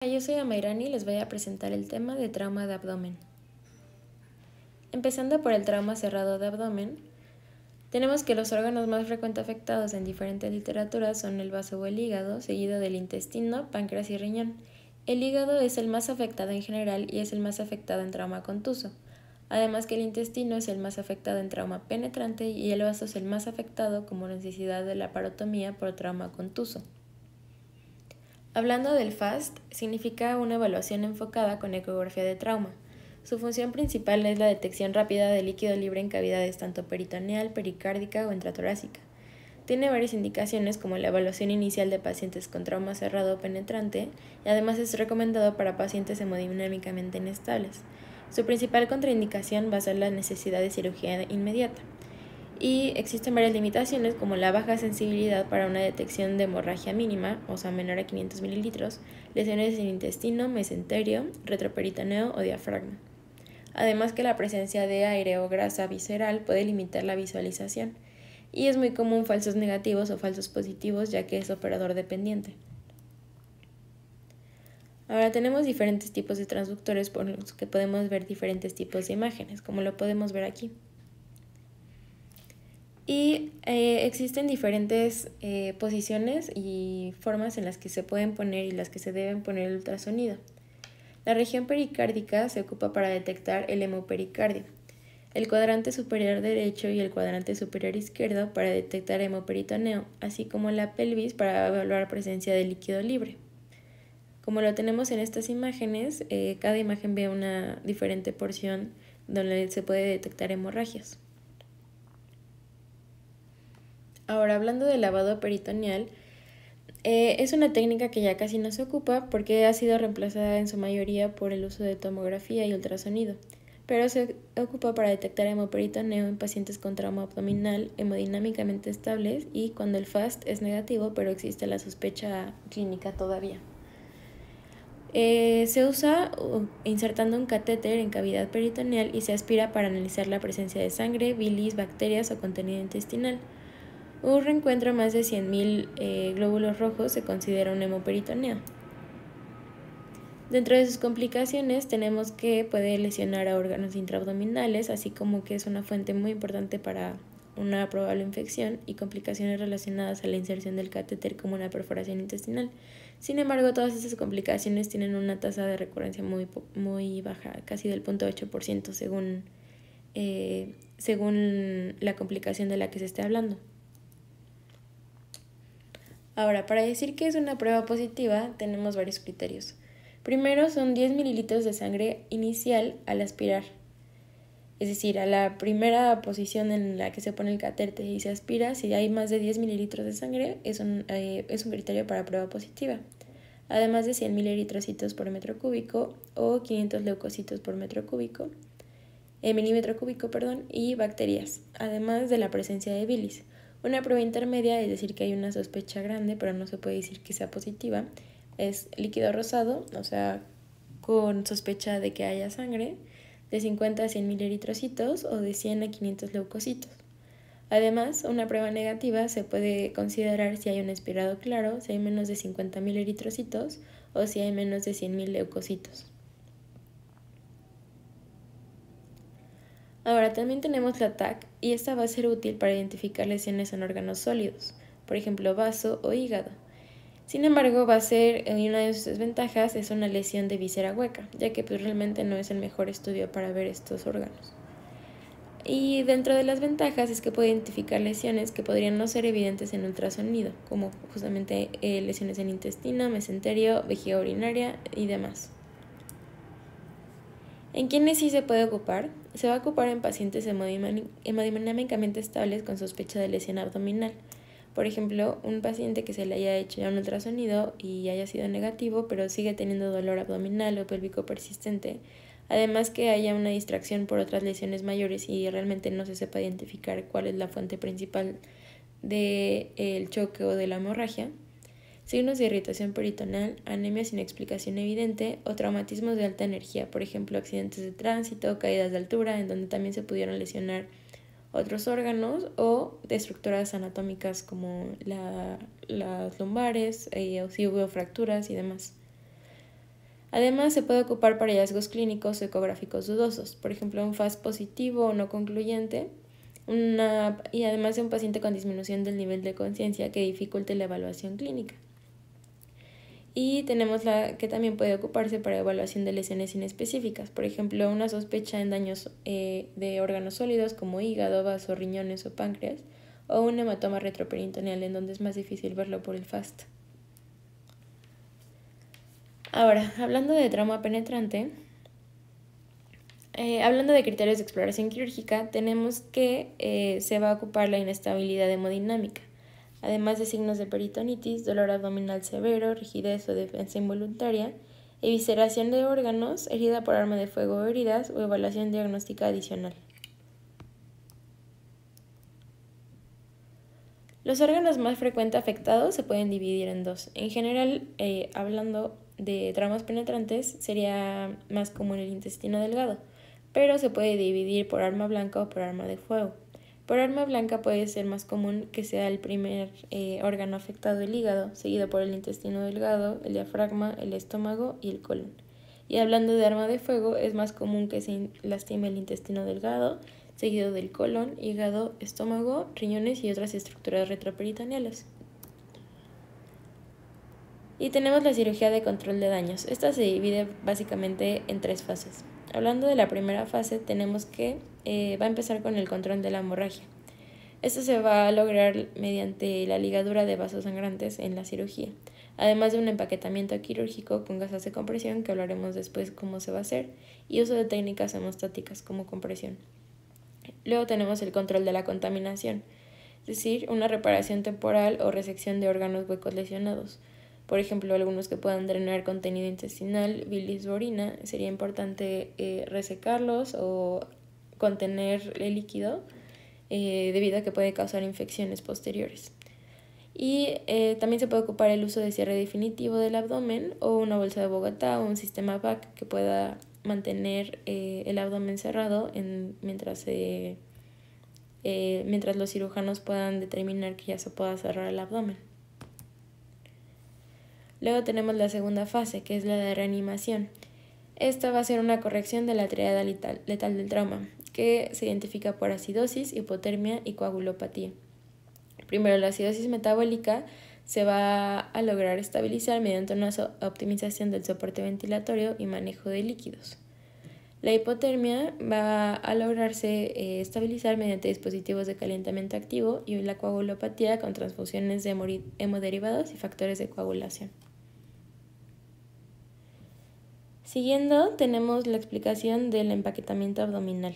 Yo soy Amairani y les voy a presentar el tema de trauma de abdomen. Empezando por el trauma cerrado de abdomen, tenemos que los órganos más frecuentemente afectados en diferentes literaturas son el vaso o el hígado, seguido del intestino, páncreas y riñón. El hígado es el más afectado en general y es el más afectado en trauma contuso. Además que el intestino es el más afectado en trauma penetrante y el vaso es el más afectado como necesidad de laparotomía por trauma contuso. Hablando del FAST, significa una evaluación enfocada con ecografía de trauma. Su función principal es la detección rápida de líquido libre en cavidades tanto peritoneal, pericárdica o intratorácica. Tiene varias indicaciones como la evaluación inicial de pacientes con trauma cerrado o penetrante y además es recomendado para pacientes hemodinámicamente inestables. Su principal contraindicación va a ser la necesidad de cirugía inmediata. Y existen varias limitaciones como la baja sensibilidad para una detección de hemorragia mínima, o sea menor a 500 mililitros, lesiones en intestino, mesenterio, retroperitoneo o diafragma. Además que la presencia de aire o grasa visceral puede limitar la visualización y es muy común falsos negativos o falsos positivos ya que es operador dependiente. Ahora tenemos diferentes tipos de transductores por los que podemos ver diferentes tipos de imágenes, como lo podemos ver aquí. Y existen diferentes posiciones y formas en las que se pueden poner y las que se deben poner el ultrasonido. La región pericárdica se ocupa para detectar el hemopericardio, el cuadrante superior derecho y el cuadrante superior izquierdo para detectar hemoperitoneo, así como la pelvis para evaluar presencia de líquido libre. Como lo tenemos en estas imágenes, cada imagen ve una diferente porción donde se puede detectar hemorragias. Ahora, hablando del lavado peritoneal, es una técnica que ya casi no se ocupa porque ha sido reemplazada en su mayoría por el uso de tomografía y ultrasonido, pero se ocupa para detectar hemoperitoneo en pacientes con trauma abdominal hemodinámicamente estables y cuando el FAST es negativo pero existe la sospecha clínica todavía. Se usa insertando un catéter en cavidad peritoneal y se aspira para analizar la presencia de sangre, bilis, bacterias o contenido intestinal. Un reencuentro más de 100.000 glóbulos rojos se considera un hemoperitoneo. Dentro de sus complicaciones tenemos que puede lesionar a órganos intraabdominales, así como que es una fuente muy importante para una probable infección y complicaciones relacionadas a la inserción del catéter como una perforación intestinal. Sin embargo, todas esas complicaciones tienen una tasa de recurrencia muy baja, casi del 0.8% según la complicación de la que se esté hablando. Ahora, para decir que es una prueba positiva, tenemos varios criterios. Primero, son 10 mililitros de sangre inicial al aspirar. Es decir, a la primera posición en la que se pone el catéter y se aspira, si hay más de 10 mililitros de sangre, es un criterio para prueba positiva. Además de 100 mililitrocitos por metro cúbico o 500 leucocitos por milímetro cúbico, y bacterias, además de la presencia de bilis. Una prueba intermedia, es decir, que hay una sospecha grande, pero no se puede decir que sea positiva, es líquido rosado, o sea, con sospecha de que haya sangre, de 50 a 100 mililitrocitos o de 100 a 500 leucocitos. Además, una prueba negativa se puede considerar si hay un aspirado claro, si hay menos de 50 mililitrocitos o si hay menos de 100.000 leucocitos. Ahora también tenemos la TAC y esta va a ser útil para identificar lesiones en órganos sólidos, por ejemplo vaso o hígado. Sin embargo, va a ser una de sus desventajas es una lesión de víscera hueca, ya que realmente no es el mejor estudio para ver estos órganos. Y dentro de las ventajas es que puede identificar lesiones que podrían no ser evidentes en ultrasonido, como justamente lesiones en intestino, mesenterio, vejiga urinaria y demás. ¿En quiénes sí se puede ocupar? Se va a ocupar en pacientes hemodinámicamente estables con sospecha de lesión abdominal. Por ejemplo, un paciente que se le haya hecho ya un ultrasonido y haya sido negativo, pero sigue teniendo dolor abdominal o pélvico persistente. Además que haya una distracción por otras lesiones mayores y realmente no se sepa identificar cuál es la fuente principal del choque o de la hemorragia. Signos de irritación peritoneal, anemia sin explicación evidente o traumatismos de alta energía, por ejemplo, accidentes de tránsito, caídas de altura, en donde también se pudieron lesionar otros órganos o de estructuras anatómicas como las lumbares, o si hubo fracturas y demás. Además, se puede ocupar para hallazgos clínicos o ecográficos dudosos, por ejemplo, un FAS positivo o no concluyente, y además de un paciente con disminución del nivel de conciencia que dificulte la evaluación clínica. Y tenemos la que también puede ocuparse para evaluación de lesiones inespecíficas, por ejemplo, una sospecha en daños de órganos sólidos como hígado, vaso, riñones o páncreas, o un hematoma retroperitoneal en donde es más difícil verlo por el FAST. Ahora, hablando de trauma penetrante, hablando de criterios de exploración quirúrgica, tenemos que se va a ocupar la inestabilidad hemodinámica, además de signos de peritonitis, dolor abdominal severo, rigidez o defensa involuntaria, evisceración de órganos, herida por arma de fuego o heridas, o evaluación diagnóstica adicional. Los órganos más frecuentemente afectados se pueden dividir en dos. En general, hablando de traumas penetrantes, sería más común el intestino delgado, pero se puede dividir por arma blanca o por arma de fuego. Por arma blanca puede ser más común que sea el primer órgano afectado, el hígado, seguido por el intestino delgado, el diafragma, el estómago y el colon. Y hablando de arma de fuego, es más común que se lastime el intestino delgado, seguido del colon, hígado, estómago, riñones y otras estructuras retroperitoneales. Y tenemos la cirugía de control de daños. Esta se divide básicamente en 3 fases. Hablando de la primera fase, tenemos que va a empezar con el control de la hemorragia. Esto se va a lograr mediante la ligadura de vasos sangrantes en la cirugía, además de un empaquetamiento quirúrgico con gasas de compresión, que hablaremos después cómo se va a hacer, y uso de técnicas hemostáticas como compresión. Luego tenemos el control de la contaminación, es decir, una reparación temporal o resección de órganos huecos lesionados. Por ejemplo, algunos que puedan drenar contenido intestinal, bilis o orina, sería importante resecarlos o contener el líquido debido a que puede causar infecciones posteriores. Y también se puede ocupar el uso de cierre definitivo del abdomen o una bolsa de Bogotá o un sistema VAC que pueda mantener el abdomen cerrado mientras los cirujanos puedan determinar que ya se pueda cerrar el abdomen. Luego tenemos la segunda fase, que es la de reanimación. Esta va a ser una corrección de la triada letal del trauma, que se identifica por acidosis, hipotermia y coagulopatía. Primero, la acidosis metabólica se va a lograr estabilizar mediante una optimización del soporte ventilatorio y manejo de líquidos. La hipotermia va a lograrse estabilizar mediante dispositivos de calentamiento activo, y la coagulopatía con transfusiones de hemoderivados y factores de coagulación. Siguiendo, tenemos la explicación del empaquetamiento abdominal.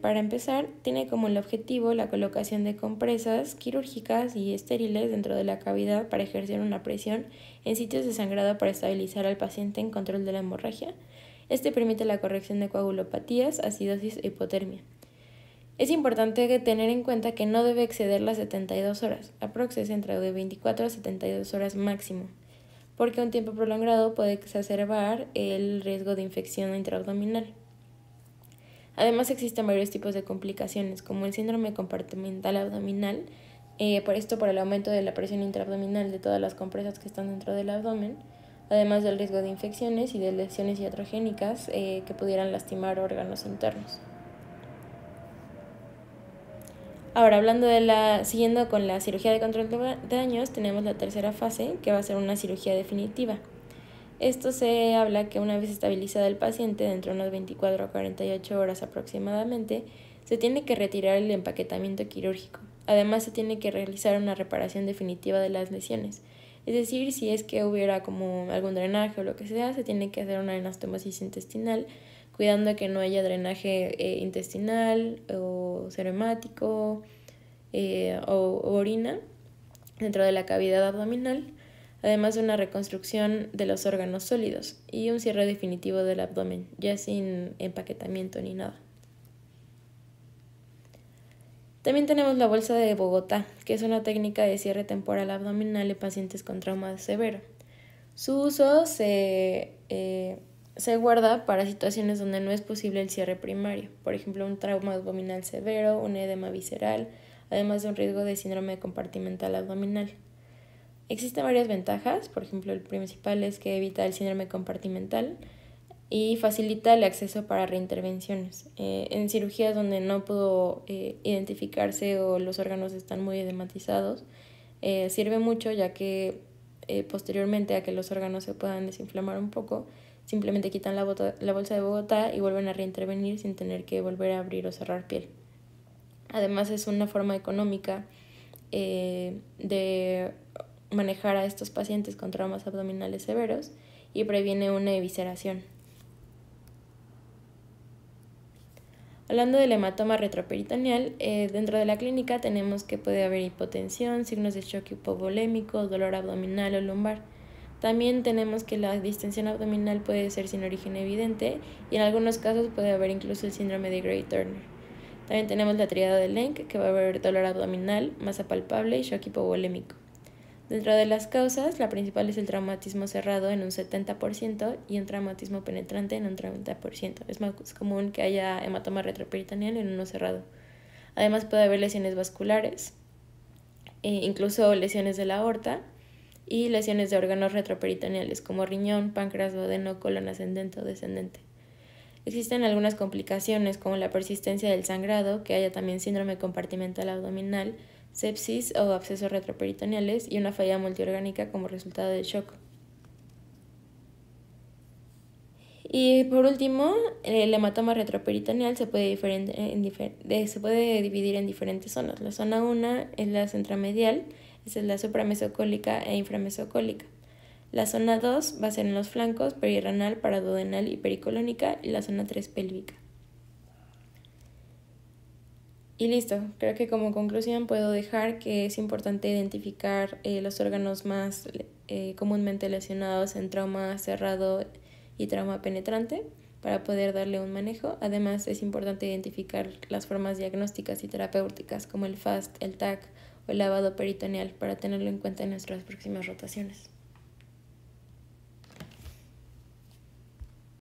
Para empezar, tiene como el objetivo la colocación de compresas quirúrgicas y estériles dentro de la cavidad para ejercer una presión en sitios de sangrado para estabilizar al paciente en control de la hemorragia. Este permite la corrección de coagulopatías, acidosis e hipotermia. Es importante tener en cuenta que no debe exceder las 72 horas, aproximadamente entre de 24 a 72 horas máximo, porque un tiempo prolongado puede exacerbar el riesgo de infección intraabdominal. Además, existen varios tipos de complicaciones, como el síndrome compartimental abdominal, por el aumento de la presión intraabdominal de todas las compresas que están dentro del abdomen, además del riesgo de infecciones y de lesiones iatrogénicas que pudieran lastimar órganos internos. Ahora, siguiendo con la cirugía de control de daños, tenemos la tercera fase, que va a ser una cirugía definitiva. Esto se habla que una vez estabilizada el paciente, dentro de unas 24 a 48 horas aproximadamente, se tiene que retirar el empaquetamiento quirúrgico. Además, se tiene que realizar una reparación definitiva de las lesiones. Es decir, si es que hubiera como algún drenaje o lo que sea, se tiene que hacer una anastomosis intestinal, cuidando de que no haya drenaje intestinal o serohemático o orina dentro de la cavidad abdominal, además de una reconstrucción de los órganos sólidos y un cierre definitivo del abdomen, ya sin empaquetamiento ni nada. También tenemos la bolsa de Bogotá, que es una técnica de cierre temporal abdominal en pacientes con trauma severo. Su uso se guarda para situaciones donde no es posible el cierre primario, por ejemplo, un trauma abdominal severo, un edema visceral, además de un riesgo de síndrome compartimental abdominal. Existen varias ventajas, por ejemplo, el principal es que evita el síndrome compartimental y facilita el acceso para reintervenciones. En cirugías donde no pudo identificarse o los órganos están muy edematizados, sirve mucho ya que posteriormente a que los órganos se puedan desinflamar un poco, simplemente quitan la bolsa de Bogotá y vuelven a reintervenir sin tener que volver a abrir o cerrar piel. Además es una forma económica de manejar a estos pacientes con traumas abdominales severos y previene una evisceración. Hablando del hematoma retroperitoneal, dentro de la clínica tenemos que puede haber hipotensión, signos de shock hipovolémico, dolor abdominal o lumbar. También tenemos que la distensión abdominal puede ser sin origen evidente y en algunos casos puede haber incluso el síndrome de Gray-Turner. También tenemos la tríada de Lenk, que va a haber dolor abdominal, masa palpable y shock hipovolémico. Dentro de las causas, la principal es el traumatismo cerrado en un 70% y un traumatismo penetrante en un 30%. Es más común que haya hematoma retroperitoneal en uno cerrado. Además puede haber lesiones vasculares, incluso lesiones de la aorta y lesiones de órganos retroperitoneales como riñón, páncreas, duodeno, colon ascendente o descendente. Existen algunas complicaciones como la persistencia del sangrado, que haya también síndrome compartimental abdominal, sepsis o abscesos retroperitoneales y una falla multiorgánica como resultado del shock. Y por último, el hematoma retroperitoneal se puede dividir en diferentes zonas. La zona 1 es la centromedial, esa es la supramesocólica e inframesocólica. La zona 2 va a ser en los flancos, perirenal, paraduodenal y pericolónica, y la zona 3 pélvica. Y listo, creo que como conclusión puedo dejar que es importante identificar los órganos más comúnmente lesionados en trauma cerrado y trauma penetrante para poder darle un manejo. Además es importante identificar las formas diagnósticas y terapéuticas como el FAST, el TAC o el lavado peritoneal para tenerlo en cuenta en nuestras próximas rotaciones.